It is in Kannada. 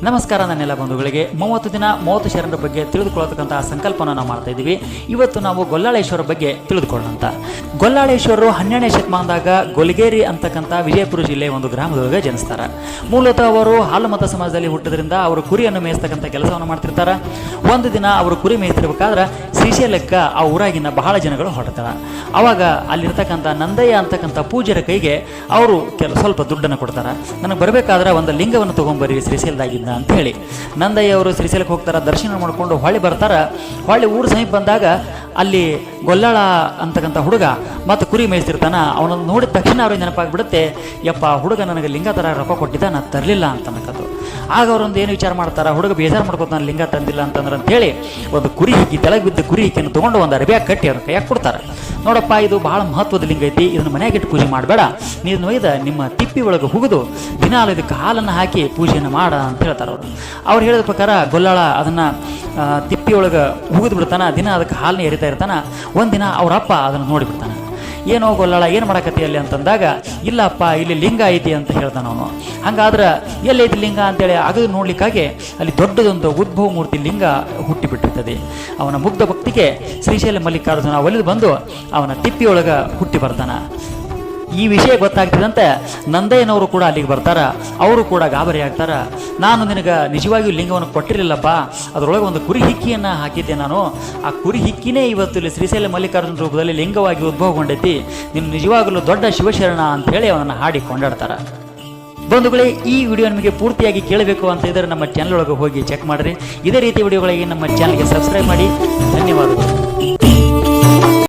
ನಮಸ್ಕಾರ ನನ್ನೆಲ್ಲ ಬಂಧುಗಳಿಗೆ 30 ದಿನ 30 ಶರಣರ ಬಗ್ಗೆ ತಿಳಿದುಕೊಳ್ಳತಕ್ಕಂತಹ ಸಂಕಲ್ಪನ ನಾವು ಮಾಡ್ತಾ ಇದ್ದೀವಿ. ಇವತ್ತು ನಾವು ಗೊಲ್ಲಾಳೇಶ್ವರ ಬಗ್ಗೆ ತಿಳಿದುಕೊಳ್ಳೋಣ. ಗೊಲ್ಲಾಳೇಶ್ವರರು 12ನೇ ಶತಮಾನದಾಗ ಗೊಲಗೇರಿ ಅಂತಕ್ಕಂಥ ವಿಜಯಪುರ ಜಿಲ್ಲೆಯ ಒಂದು ಗ್ರಾಮದೊಳಗೆ ಜನಿಸ್ತಾರೆ. ಮೂಲತಃ ಅವರು ಹಾಲು ಮತ ಸಮಾಜದಲ್ಲಿ ಹುಟ್ಟಿದ್ರಿಂದ ಅವರು ಕುರಿಯನ್ನು ಮೇಯಿಸ್ತಕ್ಕಂಥ ಕೆಲಸವನ್ನು ಮಾಡ್ತಿರ್ತಾರೆ. ಒಂದು ದಿನ ಅವರು ಕುರಿ ಮೇಯಿಸ್ತಿರ್ಬೇಕಾದ್ರೆ ಶ್ರೀಶೈಲಕ್ಕೆ ಆ ಊರಾಗಿನ ಬಹಳ ಜನಗಳು ಹೊರಡ್ತಾರೆ. ಆವಾಗ ಅಲ್ಲಿರ್ತಕ್ಕಂಥ ನಂದಯ್ಯ ಅಂತಕ್ಕಂಥ ಪೂಜ್ಯರ ಕೈಗೆ ಅವರು ಸ್ವಲ್ಪ ದುಡ್ಡನ್ನು ಕೊಡ್ತಾರೆ. ನನಗೆ ಬರಬೇಕಾದ್ರೆ ಒಂದು ಲಿಂಗವನ್ನು ತೊಗೊಂಬರ್ರಿ ಶ್ರೀಶೈಲದಾಗಿದ್ದ ಅಂತ ಹೇಳಿ ನಂದಯ್ಯ ಅವರು ಶ್ರೀಶೈಲಕ್ಕೆ ಹೋಗ್ತಾರೆ. ದರ್ಶನ ಮಾಡಿಕೊಂಡು ಹೊಳ್ಳಿ ಬರ್ತಾರೆ. ಹೊಳ್ಳಿ ಊರು ಸಮೀಪ ಬಂದಾಗ ಅಲ್ಲಿ ಗೊಲ್ಲಾಳ ಅಂತಕ್ಕಂಥ ಹುಡುಗ ಮತ್ತು ಕುರಿ ಮೇಯಿಸ್ತಿರ್ತಾನೆ. ಅವನನ್ನು ನೋಡಿದ ತಕ್ಷಣ ಅವ್ರಿಗೆ ನೆನಪಾಗ್ಬಿಡುತ್ತೆ, ಯಪ್ಪ ಹುಡುಗ ನನಗೆ ಲಿಂಗ ಥರ ರೊಕ್ಕ ಕೊಟ್ಟಿದ್ದ, ನಾನು ತರಲಿಲ್ಲ ಅಂತ ಅನ್ನಕತ್ತು. ಆಗ ಅವರೊಂದು ಏನು ವಿಚಾರ ಮಾಡ್ತಾರೆ, ಹುಡುಗ ಬೇಜಾರು ಮಾಡ್ಕೊತಾನೆ ಲಿಂಗ ತಂದಿಲ್ಲ ಅಂತಂದ್ರೆ ಅಂತೇಳಿ ಒಂದು ಕುರಿ ಹಿಕ್ಕಿ ತೆಳಗೆ ಬಿದ್ದ ಕುರಿ ಹಿಕ್ಕಿಯನ್ನು ತೊಗೊಂಡು ಒಂದು ಅರಬ್ಯಾಗ ಕಟ್ಟಿ ಅವ್ರ ಕೈಯಾಗ ಕೊಡ್ತಾರೆ. ನೋಡಪ್ಪ, ಇದು ಬಹಳ ಮಹತ್ವದ ಲಿಂಗ ಐತಿ, ಇದನ್ನು ಮನೆಯಾಗಿಟ್ಟು ಪೂಜೆ ಮಾಡಬೇಡ, ನೀನು ಒಯ್ದ ನಿಮ್ಮ ತಿಪ್ಪಿ ಒಳಗೆ ಹುಗಿದು ದಿನಾಲು ಇದಕ್ಕೆ ಹಾಲನ್ನು ಹಾಕಿ ಪೂಜೆಯನ್ನು ಮಾಡ ಅಂತ ಹೇಳ್ತಾರೆ ಅವರು. ಅವ್ರು ಹೇಳಿದ ಪ್ರಕಾರ ಗೊಲ್ಲಾಳ ಅದನ್ನು ತಿಪ್ಪಿ ಒಳಗೆ ಹುಗಿದು ಬಿಡ್ತಾನೆ. ದಿನ ಅದಕ್ಕೆ ಹಾಲನ್ನ ಎರಿತಾ ಇರ್ತಾನೆ. ಒಂದಿನ ಅವರಪ್ಪ ಅದನ್ನು ನೋಡಿಬಿಡ್ತಾನೆ. ಏನೋ ಗೊಲ್ಲಾಳ ಏನು ಮಾಡಕತ್ತಿ ಅಲ್ಲಿ ಅಂತಂದಾಗ, ಇಲ್ಲಪ್ಪ ಇಲ್ಲಿ ಲಿಂಗ ಐತಿ ಅಂತ ಹೇಳ್ತಾನೆ ಅವನು. ಹಂಗಾದ್ರೆ ಎಲ್ಲೈತಿ ಲಿಂಗ ಅಂತೇಳಿ ಅಗದು ನೋಡ್ಲಿಕ್ಕಾಗಿ ಅಲ್ಲಿ ದೊಡ್ಡದೊಂದು ಉದ್ಭವ ಮೂರ್ತಿ ಲಿಂಗ ಹುಟ್ಟಿಬಿಟ್ಟಿರ್ತದೆ. ಅವನ ಮುಗ್ಧ ಭಕ್ತಿಗೆ ಶ್ರೀಶೈಲ ಮಲ್ಲಿಕಾರ್ಜುನ ಒಲಿದು ಬಂದು ಅವನ ತಿಪ್ಪಿಯೊಳಗೆ ಹುಟ್ಟಿ ಬರ್ತಾನೆ. ಈ ವಿಷಯ ಗೊತ್ತಾಗ್ತಿದಂತೆ ನಂದಯ್ಯನವರು ಕೂಡ ಅಲ್ಲಿಗೆ ಬರ್ತಾರೆ. ಅವರು ಕೂಡ ಗಾಬರಿ ಆಗ್ತಾರೆ. ನಾನು ನಿನಗೆ ನಿಜವಾಗಿಯೂ ಲಿಂಗವನ್ನು ಕೊಟ್ಟಿರಲಿಲ್ಲಪ್ಪ, ಅದರೊಳಗೆ ಒಂದು ಕುರಿ ಹಿಕ್ಕಿಯನ್ನು ಹಾಕಿದ್ದೆ ನಾನು. ಆ ಕುರಿ ಹಿಕ್ಕಿನೇ ಇವತ್ತು ಇಲ್ಲಿ ಶ್ರೀಶೈಲ ಮಲ್ಲಿಕಾರ್ಜುನ ರೂಪದಲ್ಲಿ ಲಿಂಗವಾಗಿ ಉದ್ಭವಗೊಂಡೈತಿ. ನೀನು ನಿಜವಾಗಲೂ ದೊಡ್ಡ ಶಿವಶರಣ ಅಂತೇಳಿ ಅವನನ್ನು ಹಾಡಿ ಕೊಂಡಾಡ್ತಾರೆ. ಬಂಧುಗಳೇ, ಈ ವಿಡಿಯೋ ನಿಮಗೆ ಪೂರ್ತಿಯಾಗಿ ಕೇಳಬೇಕು ಅಂತ ಇದ್ದರೆ ನಮ್ಮ ಚಾನಲ್ ಒಳಗೆ ಹೋಗಿ ಚೆಕ್ ಮಾಡಿರಿ. ಇದೇ ರೀತಿ ವಿಡಿಯೋಗಳಿಗೆ ನಮ್ಮ ಚಾನಲ್ಗೆ ಸಬ್ಸ್ಕ್ರೈಬ್ ಮಾಡಿ. ಧನ್ಯವಾದಗಳು.